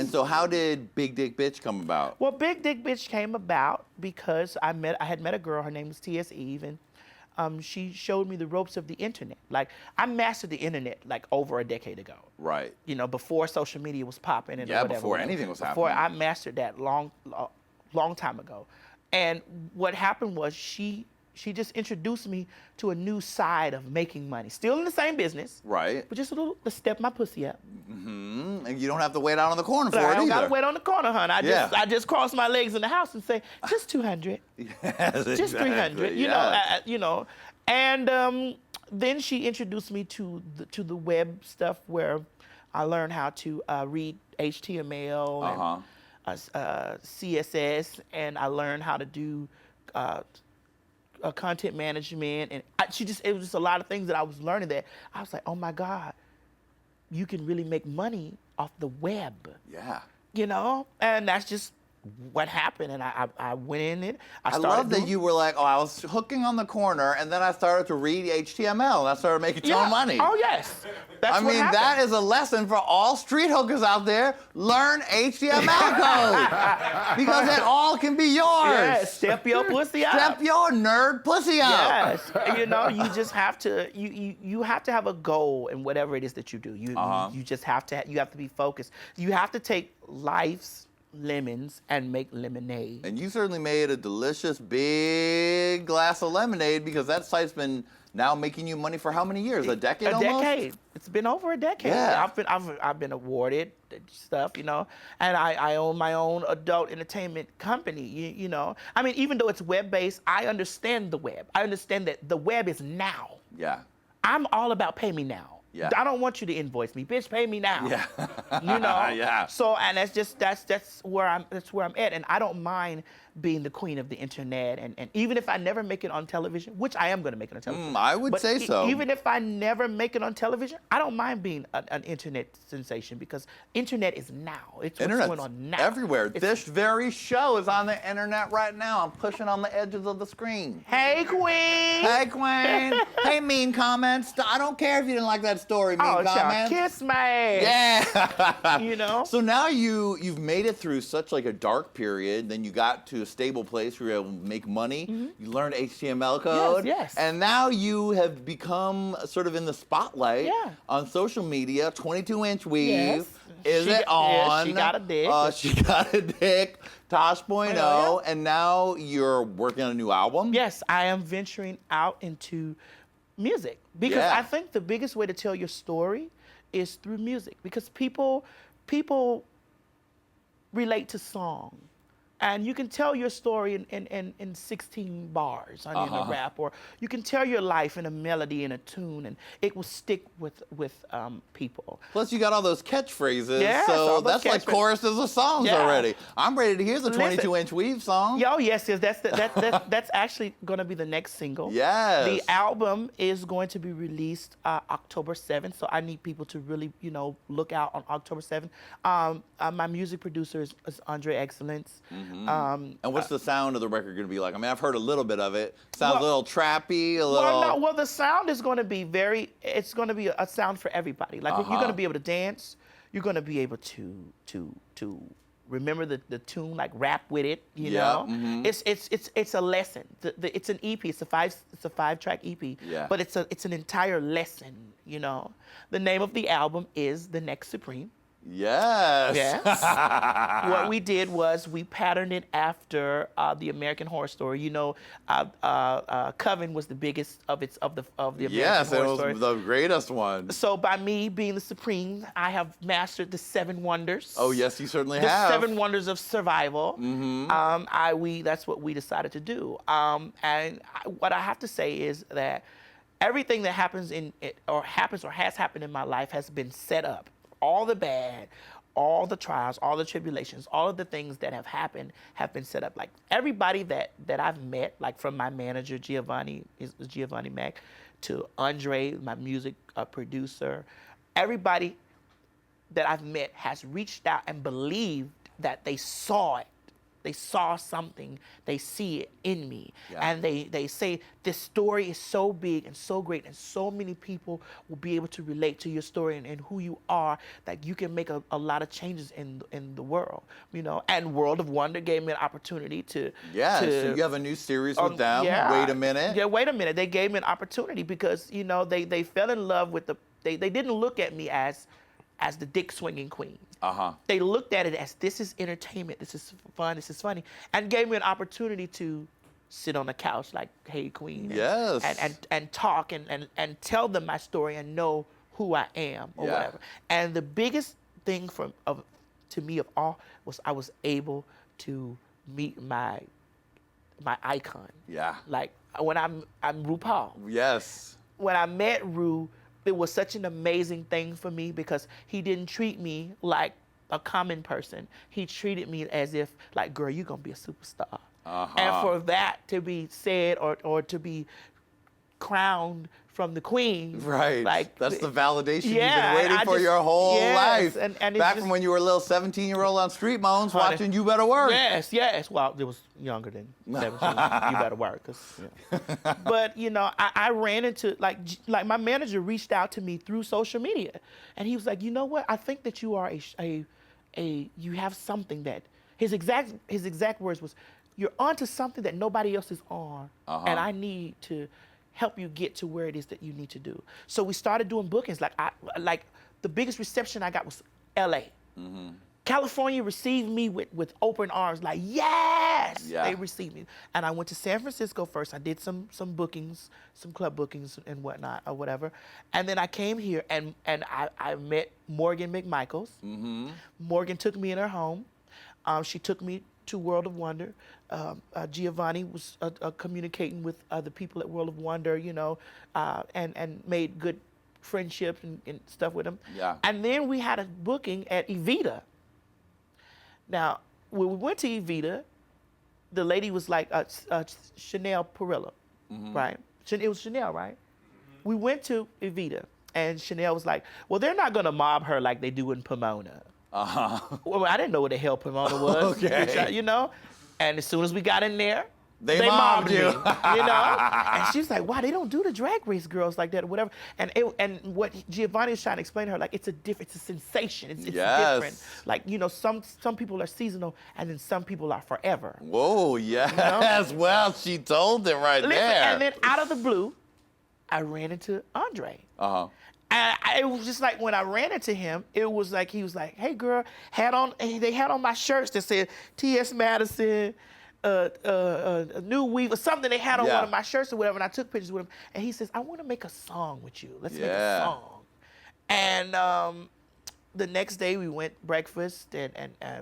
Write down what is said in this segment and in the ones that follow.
And so how did Big Dick Bitch come about? Well, Big Dick Bitch came about because I had met a girl. Her name was TS Eve, and she showed me the ropes of the internet. Like, I mastered the internet like over a decade ago. Right. You know, before social media was popping and Yeah, whatever. before anything was Before happening. I mastered that long time ago. And what happened was she just introduced me to a new side of making money. Still in the same business. Right. But just a little, to step my pussy up. Mm-hmm. And you don't have to wait out on the corner for it I either. don't gotta wait on the corner, hon. I just cross my legs in the house and say, just 200. Yes, Just 300. You know. And then she introduced me to the web stuff where I learned how to read HTML and CSS, and I learned how to do content management, and it was just a lot of things that I was learning that I was like, oh my God, you can really make money off the web. Yeah. You know, and that's just what happened, and I went in it. I love that you were like, oh, I was hooking on the corner, and then I started to read HTML, and I started making your own money. Oh yes, that's I mean, that is a lesson for all street hookers out there. Learn HTML code because it all can be yours. Yes, step your pussy up. Step your nerd pussy up. Yes, you know, you just have to you have to have a goal in whatever it is that you do. You just have to be focused. You have to take life's lemons and make lemonade. And you certainly made a delicious big glass of lemonade because that site's been now making you money for how many years? A decade almost? A decade. It's been over a decade. Yeah. I've been awarded stuff, you know, and I own my own adult entertainment company, you know. I mean, even though it's web-based, I understand the web. I understand that the web is now. Yeah. I'm all about pay me now. Yeah. I don't want you to invoice me, bitch. Pay me now. Yeah. You know. Yeah. So, and that's where I'm at, and I don't mind being the queen of the internet, and even if I never make it on television, which I am going to make it on television. I would say so. Even if I never make it on television, I don't mind being an internet sensation because internet is now. It's what's going on now. Everywhere. This very show is on the internet right now. I'm pushing on the edges of the screen. Hey, Qween. Hey, Qween. Hey, mean comments. I don't care if you didn't like that story, mean comments. Kiss my ass. Yeah. You know? So now you've made it through such like a dark period, then you got to a stable place where you're able to make money. You learned HTML code. Yes. And now you have become sort of in the spotlight on social media. 22-inch weave. Yes. Is it on? Yeah, she got a dick. She got a dick. Tosh.0. And now you're working on a new album? Yes, I am venturing out into music because I think the biggest way to tell your story is through music because people relate to song. And you can tell your story in 16 bars in a rap, or you can tell your life in a melody and a tune, and it will stick with people. Plus, you got all those catchphrases, Yes, so that's like choruses of songs already. I'm ready to hear the 22-inch weave song. Oh yes, that's actually going to be the next single. Yes. The album is going to be released October 7th, so I need people to really, look out on October 7th. My music producer is Andre Excellence. And what's the sound of the record going to be like? I mean, I've heard a little bit of it. Sounds a little trappy, a little... Well, the sound is going to be it's going to be a sound for everybody. Like, you're going to be able to dance. You're going to be able to remember the tune, like rap with it, you know? It's a lesson. It's an EP. It's a five-track EP. Yeah. But it's an entire lesson, you know? The name of the album is The Next Supreme. Yes. Yes. What we did was we patterned it after the American Horror Story. You know, Qween was the biggest of the American Horror Story. Yes, it was the greatest one. So by me being the supreme, I have mastered the 7 wonders. Oh yes, you certainly have. The 7 wonders of survival. That's what we decided to do. What I have to say is that everything that happens or has happened in my life has been set up. All the bad, all the trials, all the tribulations, all of the things that have happened have been set up. Like everybody that I've met, like from my manager, Giovanni Mac, to Andre, my music producer, everybody that I've met has reached out and believed that they saw it they saw something, they see it in me. Yeah. And they say, this story is so big and so great, and so many people will be able to relate to your story and who you are, that you can make a lot of changes in the world, you know. And World of Wonder gave me an opportunity to... Yeah, so you have a new series with them. Yeah. Wait a minute. Yeah, wait a minute. They gave me an opportunity because, you know, they fell in love with they didn't look at me as the dick swinging queen. They looked at it as, this is entertainment, this is fun, this is funny, and gave me an opportunity to sit on the couch like, hey, Qween, and talk and tell them my story and know who I am or whatever. And the biggest thing to me of all was I was able to meet my icon. Yeah. Like when I'm RuPaul. Yes. When I met Ru, it was such an amazing thing for me because he didn't treat me like a common person. He treated me as if, like, girl, you're gonna be a superstar. And for that to be said or to be crowned from the queen. Right. Like, that's the validation you've yeah, been waiting for your whole life. And back from when you were a little 17-year-old on Street Moans watching You Better Work. Yes, yes. Well, it was younger than 17. You Better Work. But, you know, I ran into, like my manager reached out to me through social media. And he was like, you know what? I think that you are you have something that, his exact words was, you're onto something that nobody else is on. And I need to help you get to where it is that you need to do. So we started doing bookings. Like the biggest reception I got was LA. California received me with open arms, like, yes! Yeah. They received me. And I went to San Francisco first. I did some bookings, some club bookings and whatnot, or whatever. And then I came here and I met Morgan McMichaels. Morgan took me in her home. She took me to World of Wonder. Giovanni was communicating with other people at World of Wonder, you know, and made good friendships and stuff with them. Yeah. And then we had a booking at Evita. Now, when we went to Evita, the lady was like Chanel Perilla, right? It was Chanel, right? We went to Evita, and Chanel was like, well, they're not going to mob her like they do in Pomona. Well, I didn't know what the hell Pomona was, which you know? And as soon as we got in there, they mobbed me, you know? And she's like, wow, they don't do the Drag Race girls like that or whatever. And what Giovanni was trying to explain to her, like, it's a sensation. It's different. Like, you know, some people are seasonal and then some people are forever. Whoa, yes. You know? Well, she told it right there. And then out of the blue, I ran into Andre. And it was just like when I ran into him, it was like he was like, "Hey, girl," they had on my shirts that said TS Madison, New Weave or something. They had on one of my shirts or whatever, and I took pictures with him. And he says, "I want to make a song with you. Let's make a song." And the next day we went breakfast, and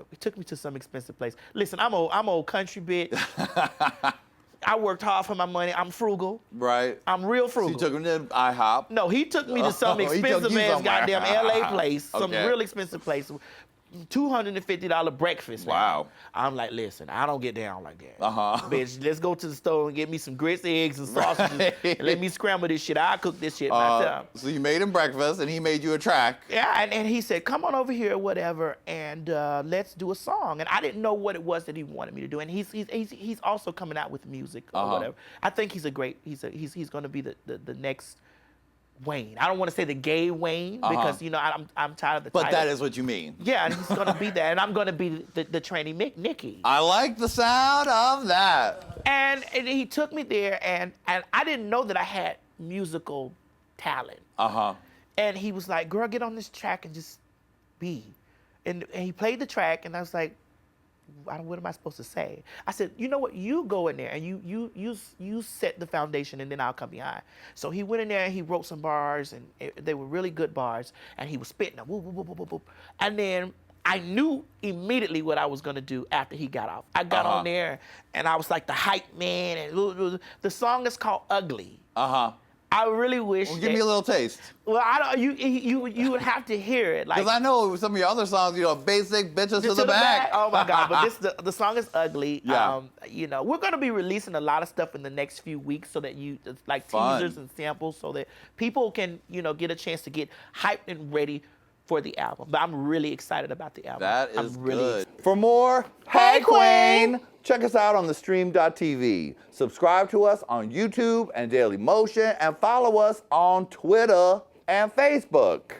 he took me to some expensive place. Listen, I'm old country bitch. I worked hard for my money. I'm frugal. Right. I'm real frugal. So you took him to IHOP? No, he took me to some expensive ass goddamn LA place, some real expensive place. $250 breakfast. Wow. I'm like, listen, I don't get down like that. Bitch, let's go to the store and get me some grits, eggs, and sausages, and let me scramble this shit. I'll cook this shit myself. So you made him breakfast, and he made you a track. Yeah, and he said, come on over here or whatever, and let's do a song. And I didn't know what it was that he wanted me to do. And he's also coming out with music or whatever. I think he's going to be the next Wayne. I don't want to say the gay Wayne because, you know, I'm tired of the title. But that is what you mean. Yeah, and he's going to be that, and I'm going to be the tranny Nikki. I like the sound of that. And he took me there, and I didn't know that I had musical talent. And he was like, girl, get on this track and just be. And he played the track, and I was like, what am I supposed to say? I said, you know what? You go in there and you set the foundation, and then I'll come behind. So he went in there and he wrote some bars, and they were really good bars. And he was spitting them, whoop, whoop, whoop, whoop, whoop. And then I knew immediately what I was gonna do after he got off. I got on there, and I was like the hype man. And the song is called Ugly. I really wish. Well, give me a little taste. Well, I don't. You would have to hear it, like. Because I know some of your other songs, you know, basic bitches to the back. Oh my God! But the song is Ugly. Yeah. You know, we're gonna be releasing a lot of stuff in the next few weeks, so that it's like teasers and samples, so that people can, you know, get a chance to get hyped and ready for the album. But I'm really excited about the album. That is I'm really good. For more, Hey, Qween! check us out on theStream.tv. Subscribe to us on YouTube and Daily Motion, and follow us on Twitter and Facebook.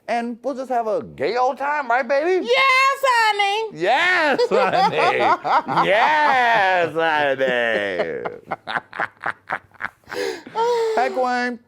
And we'll just have a gay old time, right, baby? Yes, honey. Yes, honey. Yes, honey. Hey, Qween.